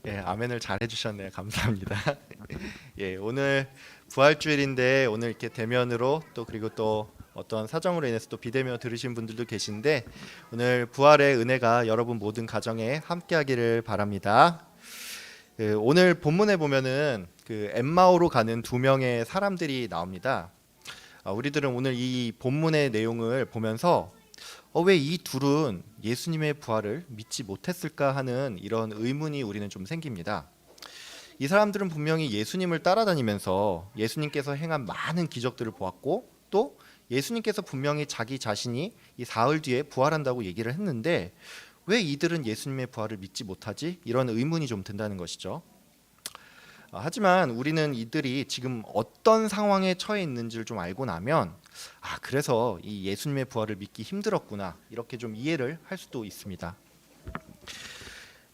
예, 아멘을 잘 해주셨네요. 감사합니다. 예, 오늘 부활주일인데 오늘 이렇게 대면으로 또 그리고 또 어떤 사정으로 인해서 또 비대면 들으신 분들도 계신데 오늘 부활의 은혜가 여러분 모든 가정에 함께하기를 바랍니다. 오늘 본문에 보면은 그 엠마오로 가는 두 명의 사람들이 나옵니다. 우리들은 오늘 이 본문의 내용을 보면서 왜 이 둘은 예수님의 부활을 믿지 못했을까 하는 이런 의문이 우리는 좀 생깁니다. 이 사람들은 분명히 예수님을 따라다니면서 예수님께서 행한 많은 기적들을 보았고 또 예수님께서 분명히 자기 자신이 이 사흘 뒤에 부활한다고 얘기를 했는데 왜 이들은 예수님의 부활을 믿지 못하지? 이런 의문이 좀 든다는 것이죠. 하지만 우리는 이들이 지금 어떤 상황에 처해 있는지를 좀 알고 나면 그래서 이 예수님의 부활을 믿기 힘들었구나 이렇게 좀 이해를 할 수도 있습니다.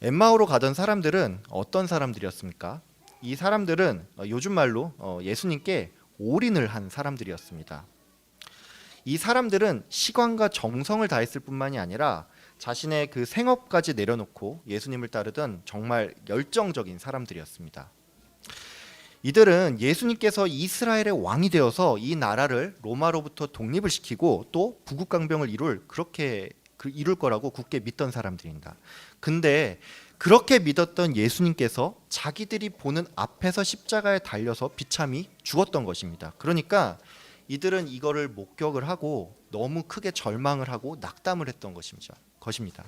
엠마오로 가던 사람들은 어떤 사람들이었습니까? 이 사람들은 요즘 말로 예수님께 올인을 한 사람들이었습니다. 이 사람들은 시간과 정성을 다했을 뿐만이 아니라 자신의 그 생업까지 내려놓고 예수님을 따르던 정말 열정적인 사람들이었습니다. 이들은 예수님께서 이스라엘의 왕이 되어서 이 나라를 로마로부터 독립을 시키고 또 부국강병을 이룰 거라고 굳게 믿던 사람들입니다. 근데 그렇게 믿었던 예수님께서 자기들이 보는 앞에서 십자가에 달려서 비참히 죽었던 것입니다. 그러니까 이들은 이거를 목격을 하고 너무 크게 절망을 하고 낙담을 했던 것입니다.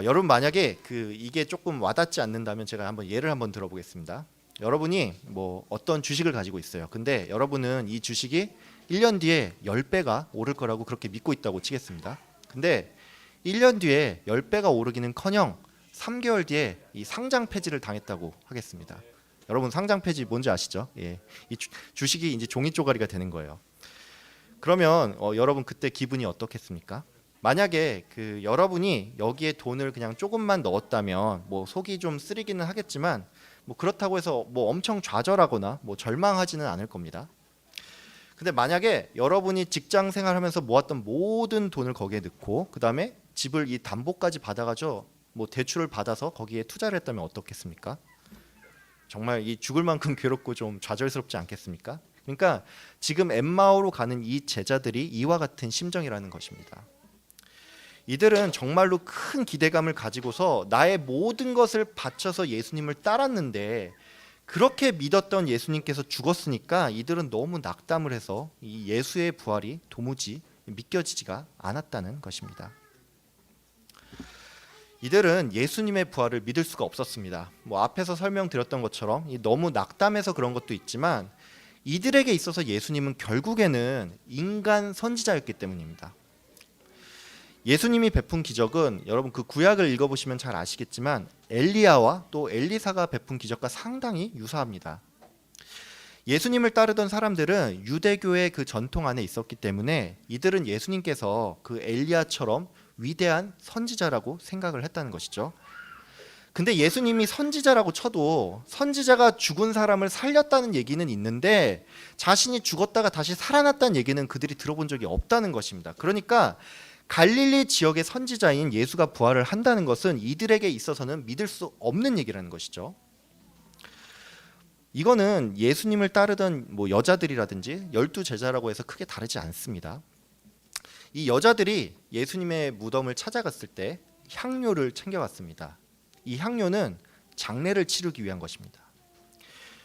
여러분 만약에 이게 조금 와닿지 않는다면 제가 한번 예를 한번 들어보겠습니다. 여러분이 뭐 어떤 주식을 가지고 있어요. 근데 여러분은 이 주식이 1년 뒤에 10배가 오를 거라고 그렇게 믿고 있다고 치겠습니다. 근데 1년 뒤에 10배가 오르기는커녕 3개월 뒤에 이 상장 폐지를 당했다고 하겠습니다. 여러분 상장 폐지 뭔지 아시죠? 예. 이 주식이 이제 종이 쪼가리가 되는 거예요. 그러면 여러분 그때 기분이 어떻겠습니까? 만약에 여러분이 여기에 돈을 그냥 조금만 넣었다면 뭐 속이 좀 쓰리기는 하겠지만 뭐 그렇다고 해서 뭐 엄청 좌절하거나 뭐 절망하지는 않을 겁니다. 근데 만약에 여러분이 직장 생활하면서 모았던 모든 돈을 거기에 넣고 그 다음에 집을 이 담보까지 받아가지고 뭐 대출을 받아서 거기에 투자를 했다면 어떻겠습니까? 정말 이 죽을 만큼 괴롭고 좀 좌절스럽지 않겠습니까? 그러니까 지금 엠마오로 가는 이 제자들이 이와 같은 심정이라는 것입니다. 이들은 정말로 큰 기대감을 가지고서 나의 모든 것을 바쳐서 예수님을 따랐는데 그렇게 믿었던 예수님께서 죽었으니까 이들은 너무 낙담을 해서 이 예수의 부활이 도무지 믿겨지지가 않았다는 것입니다. 이들은 예수님의 부활을 믿을 수가 없었습니다. 뭐 앞에서 설명드렸던 것처럼 너무 낙담해서 그런 것도 있지만 이들에게 있어서 예수님은 결국에는 인간 선지자였기 때문입니다. 예수님이 베푼 기적은 여러분 그 구약을 읽어보시면 잘 아시겠지만 엘리야와 또 엘리사가 베푼 기적과 상당히 유사합니다. 예수님을 따르던 사람들은 유대교의 그 전통 안에 있었기 때문에 이들은 예수님께서 그 엘리야처럼 위대한 선지자라고 생각을 했다는 것이죠. 근데 예수님이 선지자라고 쳐도 선지자가 죽은 사람을 살렸다는 얘기는 있는데 자신이 죽었다가 다시 살아났다는 얘기는 그들이 들어본 적이 없다는 것입니다. 그러니까 갈릴리 지역의 선지자인 예수가 부활을 한다는 것은 이들에게 있어서는 믿을 수 없는 얘기라는 것이죠. 이거는 예수님을 따르던 뭐 여자들이라든지 12제자라고 해서 크게 다르지 않습니다. 이 여자들이 예수님의 무덤을 찾아갔을 때 향료를 챙겨갔습니다. 이 향료는 장례를 치르기 위한 것입니다.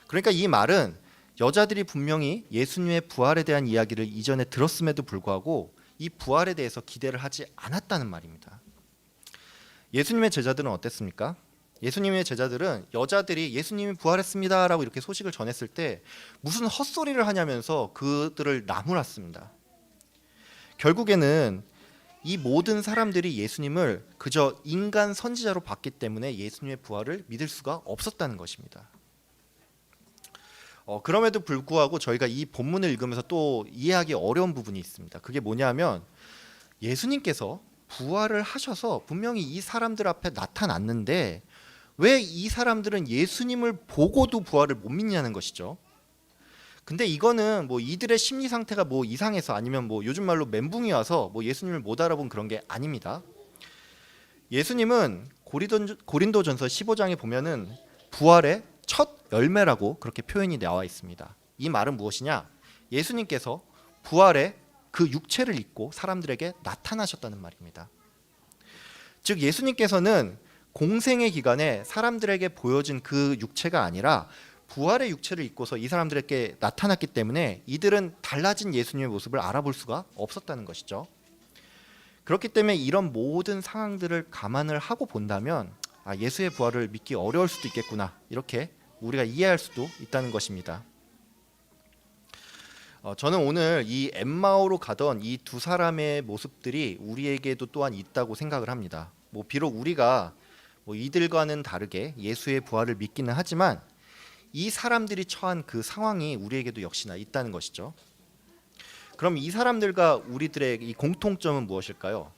그러니까 이 말은 여자들이 분명히 예수님의 부활에 대한 이야기를 이전에 들었음에도 불구하고 이 부활에 대해서 기대를 하지 않았다는 말입니다. 예수님의 제자들은 어땠습니까? 예수님의 제자들은 여자들이 예수님이 부활했습니다 라고 이렇게 소식을 전했을 때 무슨 헛소리를 하냐면서 그들을 나무랐습니다. 결국에는 이 모든 사람들이 예수님을 그저 인간 선지자로 봤기 때문에 예수님의 부활을 믿을 수가 없었다는 것입니다. 그럼에도 불구하고 저희가 이 본문을 읽으면서 또 이해하기 어려운 부분이 있습니다. 그게 뭐냐면 예수님께서 부활을 하셔서 분명히 이 사람들 앞에 나타났는데 왜 이 사람들은 예수님을 보고도 부활을 못 믿냐는 것이죠. 근데 이거는 뭐 이들의 심리 상태가 뭐 이상해서 아니면 뭐 요즘 말로 멘붕이 와서 뭐 예수님을 못 알아본 그런 게 아닙니다. 예수님은 고린도전서 15장에 보면은 부활의 첫 열매라고 그렇게 표현이 나와 있습니다. 이 말은 무엇이냐? 예수님께서 부활의 그 육체를 입고 사람들에게 나타나셨다는 말입니다. 즉 예수님께서는 공생의 기간에 사람들에게 보여진 그 육체가 아니라 부활의 육체를 입고서 이 사람들에게 나타났기 때문에 이들은 달라진 예수님의 모습을 알아볼 수가 없었다는 것이죠. 그렇기 때문에 이런 모든 상황들을 감안을 하고 본다면 예수의 부활을 믿기 어려울 수도 있겠구나, 이렇게 우리가 이해할 수도 있다는 것입니다. 저는 오늘 이 엠마오로 가던 이 두 사람의 모습들이 우리에게도 또한 있다고 생각을 합니다. 비록 우리가 이들과는 다르게 예수의 부활을 믿기는 하지만 이 사람들이 처한 그 상황이 우리에게도 역시나 있다는 것이죠. 그럼 이 사람들과 우리들의 이 공통점은 무엇일까요?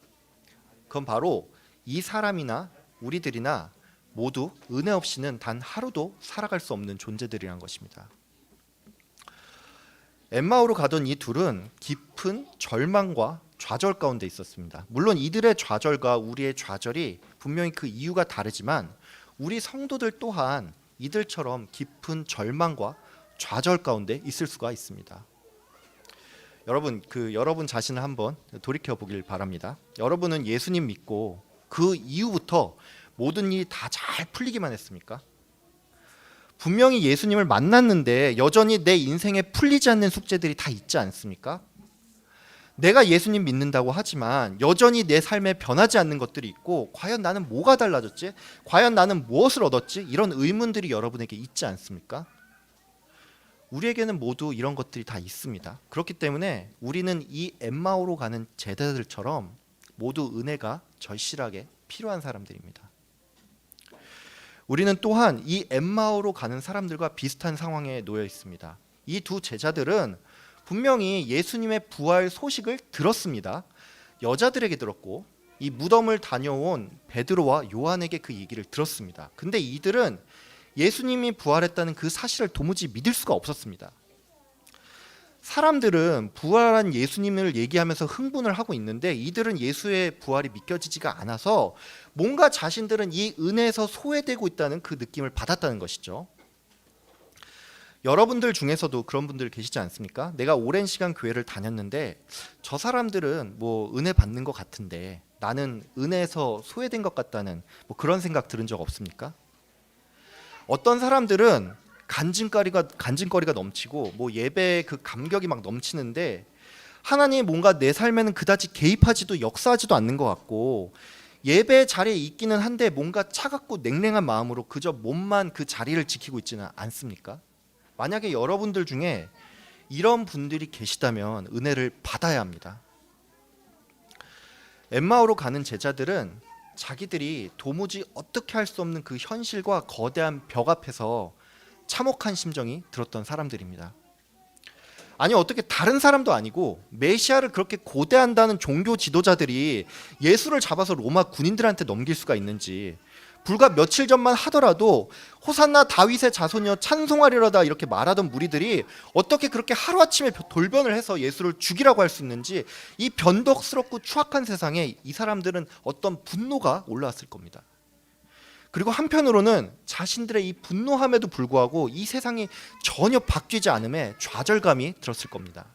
그건 바로 이 사람이나 우리들이나 모두 은혜 없이는 단 하루도 살아갈 수 없는 존재들이란 것입니다. 엠마오로 가던 이 둘은 깊은 절망과 좌절 가운데 있었습니다. 물론 이들의 좌절과 우리의 좌절이 분명히 그 이유가 다르지만 우리 성도들 또한 이들처럼 깊은 절망과 좌절 가운데 있을 수가 있습니다. 여러분 자신을 한번 돌이켜 보길 바랍니다. 여러분은 예수님 믿고 그 이후부터 모든 일이 다 잘 풀리기만 했습니까? 분명히 예수님을 만났는데 여전히 내 인생에 풀리지 않는 숙제들이 다 있지 않습니까? 내가 예수님 믿는다고 하지만 여전히 내 삶에 변하지 않는 것들이 있고, 과연 나는 뭐가 달라졌지? 과연 나는 무엇을 얻었지? 이런 의문들이 여러분에게 있지 않습니까? 우리에게는 모두 이런 것들이 다 있습니다. 그렇기 때문에 우리는 이 엠마오로 가는 제자들처럼 모두 은혜가 절실하게 필요한 사람들입니다. 우리는 또한 이 엠마오로 가는 사람들과 비슷한 상황에 놓여 있습니다. 이 두 제자들은 분명히 예수님의 부활 소식을 들었습니다. 여자들에게 들었고 이 무덤을 다녀온 베드로와 요한에게 그 얘기를 들었습니다. 근데 이들은 예수님이 부활했다는 그 사실을 도무지 믿을 수가 없었습니다. 사람들은 부활한 예수님을 얘기하면서 흥분을 하고 있는데 이들은 예수의 부활이 믿겨지지가 않아서 뭔가 자신들은 이 은혜에서 소외되고 있다는 그 느낌을 받았다는 것이죠. 여러분들 중에서도 그런 분들 계시지 않습니까? 내가 오랜 시간 교회를 다녔는데 저 사람들은 은혜 받는 것 같은데 나는 은혜에서 소외된 것 같다는 그런 생각 들은 적 없습니까? 어떤 사람들은 간증거리가 넘치고 예배의 그 감격이 막 넘치는데 하나님이 뭔가 내 삶에는 그다지 개입하지도 역사하지도 않는 것 같고, 예배 자리에 있기는 한데 뭔가 차갑고 냉랭한 마음으로 그저 몸만 그 자리를 지키고 있지는 않습니까? 만약에 여러분들 중에 이런 분들이 계시다면 은혜를 받아야 합니다. 엠마오로 가는 제자들은 자기들이 도무지 어떻게 할 수 없는 그 현실과 거대한 벽 앞에서 참혹한 심정이 들었던 사람들입니다. 아니 어떻게 다른 사람도 아니고 메시아를 그렇게 고대한다는 종교 지도자들이 예수를 잡아서 로마 군인들한테 넘길 수가 있는지, 불과 며칠 전만 하더라도 호산나 다윗의 자손이여 찬송하리로다 이렇게 말하던 무리들이 어떻게 그렇게 하루아침에 돌변을 해서 예수를 죽이라고 할 수 있는지, 이 변덕스럽고 추악한 세상에 이 사람들은 어떤 분노가 올라왔을 겁니다. 그리고 한편으로는 자신들의 이 분노함에도 불구하고 이 세상이 전혀 바뀌지 않음에 좌절감이 들었을 겁니다.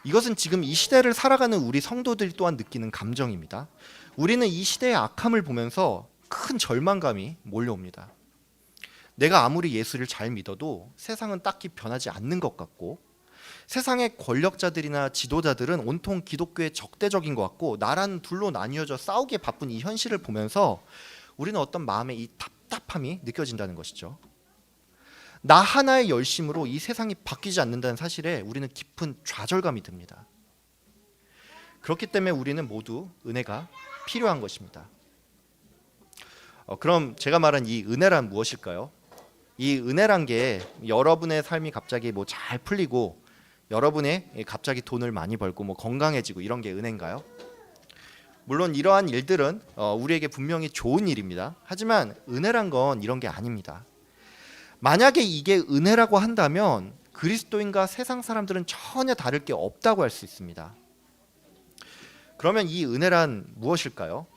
이것은 지금 이 시대를 살아가는 우리 성도들이 또한 느끼는 감정입니다. 우리는 이 시대의 악함을 보면서 큰 절망감이 몰려옵니다. 내가 아무리 예수를 잘 믿어도 세상은 딱히 변하지 않는 것 같고, 세상의 권력자들이나 지도자들은 온통 기독교의 적대적인 것 같고, 나라는 둘로 나뉘어져 싸우기에 바쁜 이 현실을 보면서 우리는 어떤 마음의 이 답답함이 느껴진다는 것이죠. 나 하나의 열심으로 이 세상이 바뀌지 않는다는 사실에 우리는 깊은 좌절감이 듭니다. 그렇기 때문에 우리는 모두 은혜가 필요한 것입니다. 그럼 제가 말한 이 은혜란 무엇일까요? 이 은혜란 게 여러분의 삶이 갑자기 잘 풀리고 여러분의 갑자기 돈을 많이 벌고 건강해지고 이런 게 은혜인가요? 물론 이러한 일들은 우리에게 분명히 좋은 일입니다. 하지만 은혜란 건 이런 게 아닙니다. 만약에 이게 은혜라고 한다면 그리스도인과 세상 사람들은 전혀 다를 게 없다고 할 수 있습니다. 그러면 이 은혜란 무엇일까요?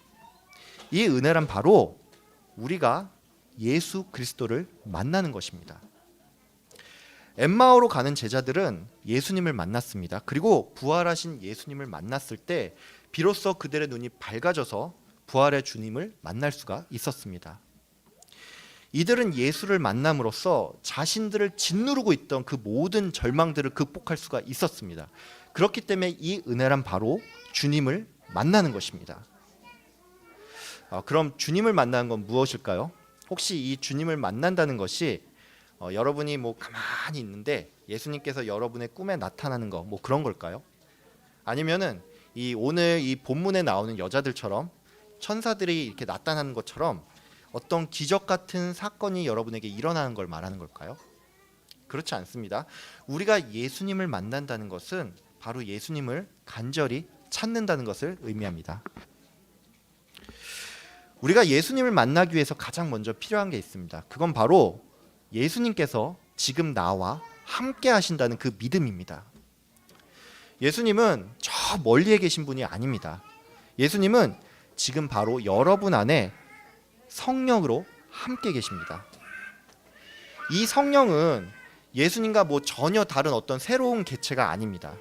이 은혜란 바로 우리가 예수 그리스도를 만나는 것입니다. 엠마오로 가는 제자들은 예수님을 만났습니다. 그리고 부활하신 예수님을 만났을 때 비로소 그들의 눈이 밝아져서 부활의 주님을 만날 수가 있었습니다. 이들은 예수를 만남으로써 자신들을 짓누르고 있던 그 모든 절망들을 극복할 수가 있었습니다. 그렇기 때문에 이 은혜란 바로 주님을 만나는 것입니다. 그럼 주님을 만나는 건 무엇일까요? 혹시 이 주님을 만난다는 것이 여러분이 뭐 가만히 있는데 예수님께서 여러분의 꿈에 나타나는 거 뭐 그런 걸까요? 아니면은 오늘 이 본문에 나오는 여자들처럼 천사들이 이렇게 나타나는 것처럼 어떤 기적 같은 사건이 여러분에게 일어나는 걸 말하는 걸까요? 그렇지 않습니다. 우리가 예수님을 만난다는 것은 바로 예수님을 간절히 찾는다는 것을 의미합니다. 우리가 예수님을 만나기 위해서 가장 먼저 필요한 게 있습니다. 그건 바로 예수님께서 지금 나와 함께 하신다는 그 믿음입니다. 예수님은 저 멀리에 계신 분이 아닙니다. 예수님은 지금 바로 여러분 안에 성령으로 함께 계십니다. 이 성령은 예수님과 뭐 전혀 다른 어떤 새로운 개체가 아닙니다.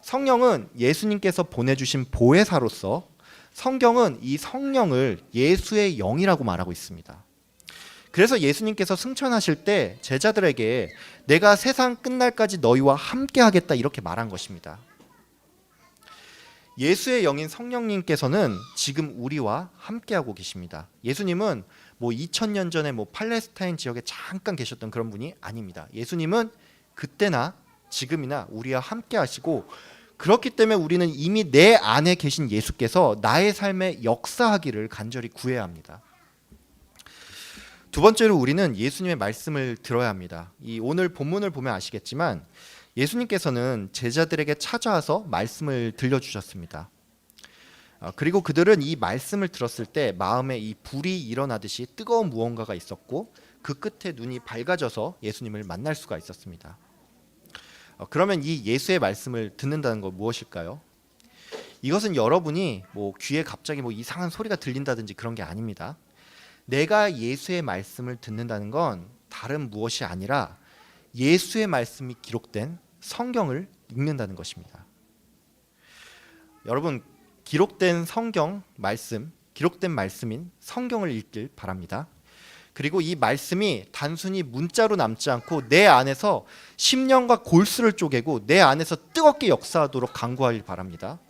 성령은 예수님께서 보내주신 보혜사로서 성경은 이 성령을 예수의 영이라고 말하고 있습니다. 그래서 예수님께서 승천하실 때 제자들에게 내가 세상 끝날까지 너희와 함께 하겠다 이렇게 말한 것입니다. 예수의 영인 성령님께서는 지금 우리와 함께하고 계십니다. 예수님은 뭐 2000년 전에 뭐 팔레스타인 지역에 잠깐 계셨던 그런 분이 아닙니다. 예수님은 그때나 지금이나 우리와 함께 하시고 그렇기 때문에 우리는 이미 내 안에 계신 예수께서 나의 삶에 역사하기를 간절히 구해야 합니다. 두 번째로 우리는 예수님의 말씀을 들어야 합니다. 오늘 본문을 보면 아시겠지만 예수님께서는 제자들에게 찾아와서 말씀을 들려주셨습니다. 그리고 그들은 이 말씀을 들었을 때 마음에 이 불이 일어나듯이 뜨거운 무언가가 있었고 그 끝에 눈이 밝아져서 예수님을 만날 수가 있었습니다. 그러면 이 예수의 말씀을 듣는다는 건 무엇일까요? 이것은 여러분이 뭐 귀에 갑자기 뭐 이상한 소리가 들린다든지 그런 게 아닙니다. 내가 예수의 말씀을 듣는다는 건 다른 무엇이 아니라 예수의 말씀이 기록된 성경을 읽는다는 것입니다. 여러분, 기록된 성경 말씀, 기록된 말씀인 성경을 읽길 바랍니다. 그리고 이 말씀이 단순히 문자로 남지 않고 내 안에서 심령과 골수를 쪼개고 내 안에서 뜨겁게 역사하도록 간구하길 바랍니다.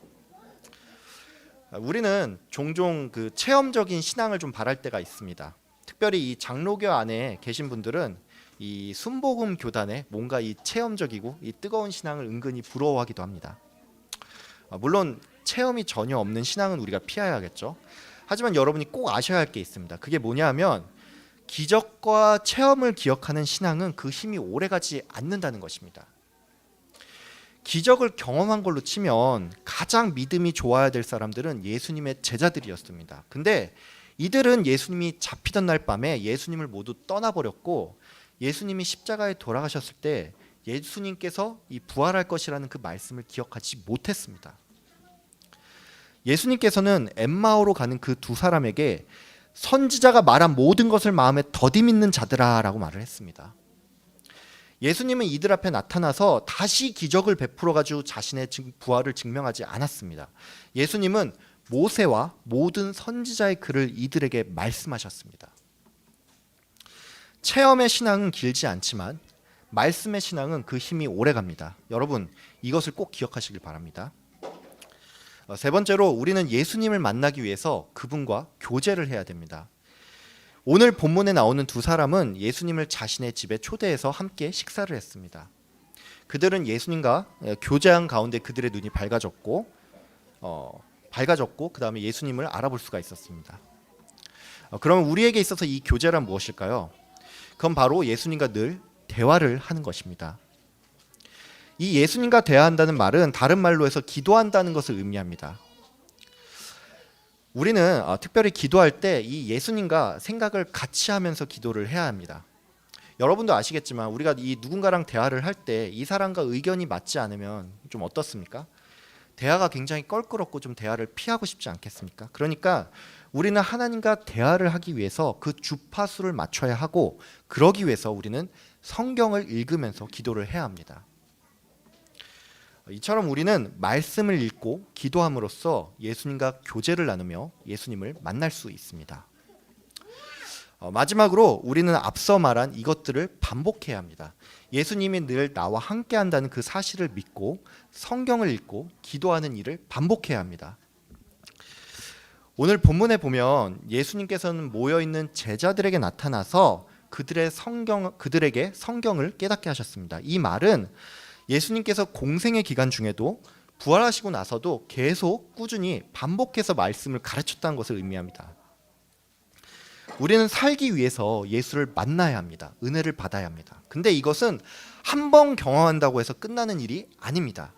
우리는 종종 그 체험적인 신앙을 좀 바랄 때가 있습니다. 특별히 이 장로교 안에 계신 분들은 이 순복음 교단에 뭔가 이 체험적이고 이 뜨거운 신앙을 은근히 부러워하기도 합니다. 물론 체험이 전혀 없는 신앙은 우리가 피해야겠죠. 하지만 여러분이 꼭 아셔야 할 게 있습니다. 그게 뭐냐면 기적과 체험을 기억하는 신앙은 그 힘이 오래가지 않는다는 것입니다. 기적을 경험한 걸로 치면 가장 믿음이 좋아야 될 사람들은 예수님의 제자들이었습니다. 근데 이들은 예수님이 잡히던 날 밤에 예수님을 모두 떠나버렸고 예수님이 십자가에 돌아가셨을 때 예수님께서 이 부활할 것이라는 그 말씀을 기억하지 못했습니다. 예수님께서는 엠마오로 가는 그 두 사람에게 선지자가 말한 모든 것을 마음에 더디 믿는 자들아 라고 말을 했습니다. 예수님은 이들 앞에 나타나서 다시 기적을 베풀어 가지고 자신의 부활을 증명하지 않았습니다. 예수님은 모세와 모든 선지자의 글을 이들에게 말씀하셨습니다. 체험의 신앙은 길지 않지만 말씀의 신앙은 그 힘이 오래갑니다. 여러분, 이것을 꼭 기억하시길 바랍니다. 세 번째로 우리는 예수님을 만나기 위해서 그분과 교제를 해야 됩니다. 오늘 본문에 나오는 두 사람은 예수님을 자신의 집에 초대해서 함께 식사를 했습니다. 그들은 예수님과 교제한 가운데 그들의 눈이 밝아졌고 그 다음에 예수님을 알아볼 수가 있었습니다. 그러면 우리에게 있어서 이 교제란 무엇일까요? 그건 바로 예수님과 늘 대화를 하는 것입니다. 이 예수님과 대화한다는 말은 다른 말로 해서 기도한다는 것을 의미합니다. 우리는 특별히 기도할 때 이 예수님과 생각을 같이 하면서 기도를 해야 합니다. 여러분도 아시겠지만 우리가 이 누군가랑 대화를 할 때 이 사람과 의견이 맞지 않으면 좀 어떻습니까? 대화가 굉장히 껄끄럽고 좀 대화를 피하고 싶지 않겠습니까? 그러니까 우리는 하나님과 대화를 하기 위해서 그 주파수를 맞춰야 하고, 그러기 위해서 우리는 성경을 읽으면서 기도를 해야 합니다. 이처럼 우리는 말씀을 읽고 기도함으로써 예수님과 교제를 나누며 예수님을 만날 수 있습니다. 마지막으로 우리는 앞서 말한 이것들을 반복해야 합니다. 예수님이 늘 나와 함께 한다는 그 사실을 믿고 성경을 읽고 기도하는 일을 반복해야 합니다. 오늘 본문에 보면 예수님께서는 모여있는 제자들에게 나타나서 그들에게 성경을 깨닫게 하셨습니다. 이 말은 예수님께서 공생의 기간 중에도 부활하시고 나서도 계속 꾸준히 반복해서 말씀을 가르쳤다는 것을 의미합니다. 우리는 살기 위해서 예수를 만나야 합니다. 은혜를 받아야 합니다. 근데 이것은 한 번 경험한다고 해서 끝나는 일이 아닙니다.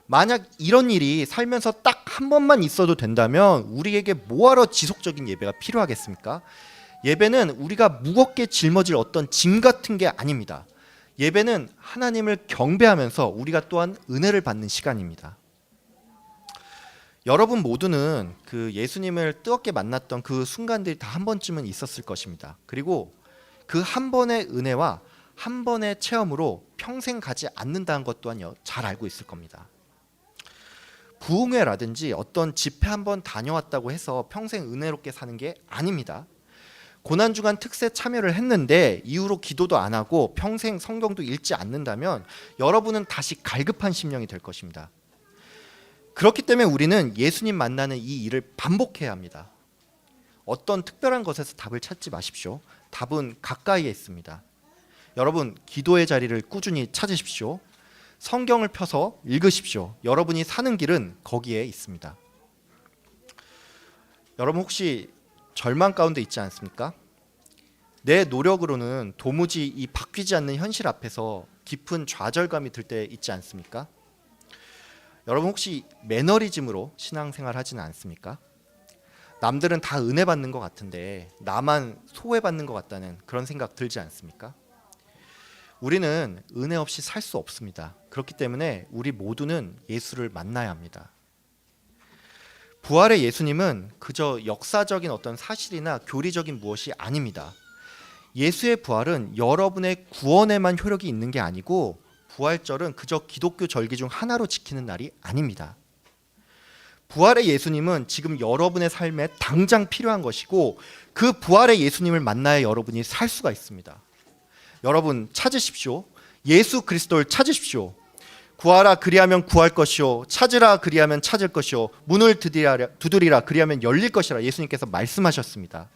만약 이런 일이 살면서 딱 한 번만 있어도 된다면 우리에게 뭐하러 지속적인 예배가 필요하겠습니까? 예배는 우리가 무겁게 짊어질 어떤 짐 같은 게 아닙니다. 예배는 하나님을 경배하면서 우리가 또한 은혜를 받는 시간입니다. 여러분 모두는 그 예수님을 뜨겁게 만났던 그 순간들이 다 한 번쯤은 있었을 것입니다. 그리고 그 한 번의 은혜와 한 번의 체험으로 평생 가지 않는다는 것 또한 잘 알고 있을 겁니다. 부흥회라든지 어떤 집회 한 번 다녀왔다고 해서 평생 은혜롭게 사는 게 아닙니다. 고난주간 특세 참여를 했는데 이후로 기도도 안 하고 평생 성경도 읽지 않는다면 여러분은 다시 갈급한 심령이 될 것입니다. 그렇기 때문에 우리는 예수님 만나는 이 일을 반복해야 합니다. 어떤 특별한 것에서 답을 찾지 마십시오. 답은 가까이에 있습니다. 여러분, 기도의 자리를 꾸준히 찾으십시오. 성경을 펴서 읽으십시오. 여러분이 사는 길은 거기에 있습니다. 여러분 혹시 절망 가운데 있지 않습니까? 내 노력으로는 도무지 이 바뀌지 않는 현실 앞에서 깊은 좌절감이 들 때 있지 않습니까? 여러분 혹시 매너리즘으로 신앙생활 하지는 않습니까? 남들은 다 은혜 받는 것 같은데 나만 소외받는 것 같다는 그런 생각 들지 않습니까? 우리는 은혜 없이 살 수 없습니다. 그렇기 때문에 우리 모두는 예수를 만나야 합니다. 부활의 예수님은 그저 역사적인 어떤 사실이나 교리적인 무엇이 아닙니다. 예수의 부활은 여러분의 구원에만 효력이 있는 게 아니고 부활절은 그저 기독교 절기 중 하나로 지키는 날이 아닙니다. 부활의 예수님은 지금 여러분의 삶에 당장 필요한 것이고 그 부활의 예수님을 만나야 여러분이 살 수가 있습니다. 여러분 찾으십시오. 예수 그리스도를 찾으십시오. 구하라 그리하면 구할 것이요 찾으라 그리하면 찾을 것이요 문을 두드리라 그리하면 열릴 것이라 예수님께서 말씀하셨습니다.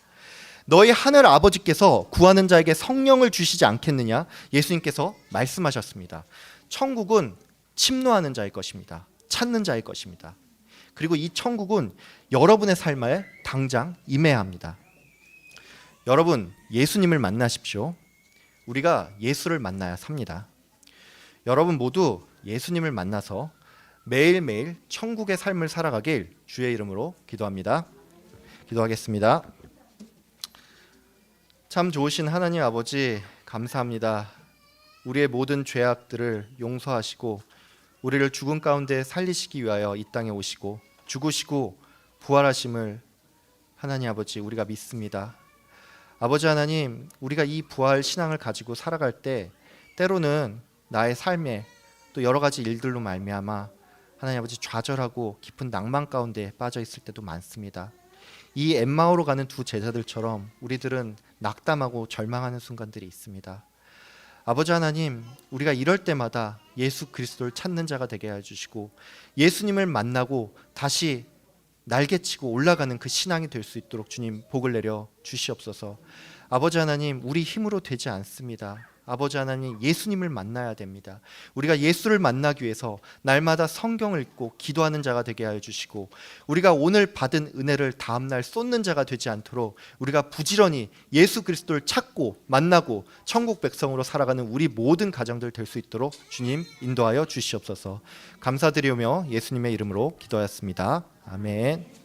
너희 하늘 아버지께서 구하는 자에게 성령을 주시지 않겠느냐 예수님께서 말씀하셨습니다. 천국은 침노하는 자의 것입니다. 찾는 자의 것입니다. 그리고 이 천국은 여러분의 삶에 당장 임해야 합니다. 여러분 예수님을 만나십시오. 우리가 예수를 만나야 삽니다. 여러분 모두 예수님을 만나서 매일매일 천국의 삶을 살아가길 주의 이름으로 기도합니다. 기도하겠습니다. 참 좋으신 하나님 아버지 감사합니다. 우리의 모든 죄악들을 용서하시고 우리를 죽음 가운데 살리시기 위하여 이 땅에 오시고 죽으시고 부활하심을 하나님 아버지 우리가 믿습니다. 아버지 하나님, 우리가 이 부활 신앙을 가지고 살아갈 때 때로는 나의 삶에 또 여러 가지 일들로 말미암아 하나님 아버지 좌절하고 깊은 낭만 가운데 빠져 있을 때도 많습니다. 이 엠마오로 가는 두 제자들처럼 우리들은 낙담하고 절망하는 순간들이 있습니다. 아버지 하나님, 우리가 이럴 때마다 예수 그리스도를 찾는 자가 되게 해주시고 예수님을 만나고 다시 날개치고 올라가는 그 신앙이 될 수 있도록 주님 복을 내려 주시옵소서. 아버지 하나님, 우리 힘으로 되지 않습니다. 아버지 하나님, 예수님을 만나야 됩니다. 우리가 예수를 만나기 위해서 날마다 성경을 읽고 기도하는 자가 되게 하여 주시고 우리가 오늘 받은 은혜를 다음날 쏟는 자가 되지 않도록 우리가 부지런히 예수 그리스도를 찾고 만나고 천국 백성으로 살아가는 우리 모든 가정들 될 수 있도록 주님 인도하여 주시옵소서. 감사드리며 예수님의 이름으로 기도하였습니다. 아멘.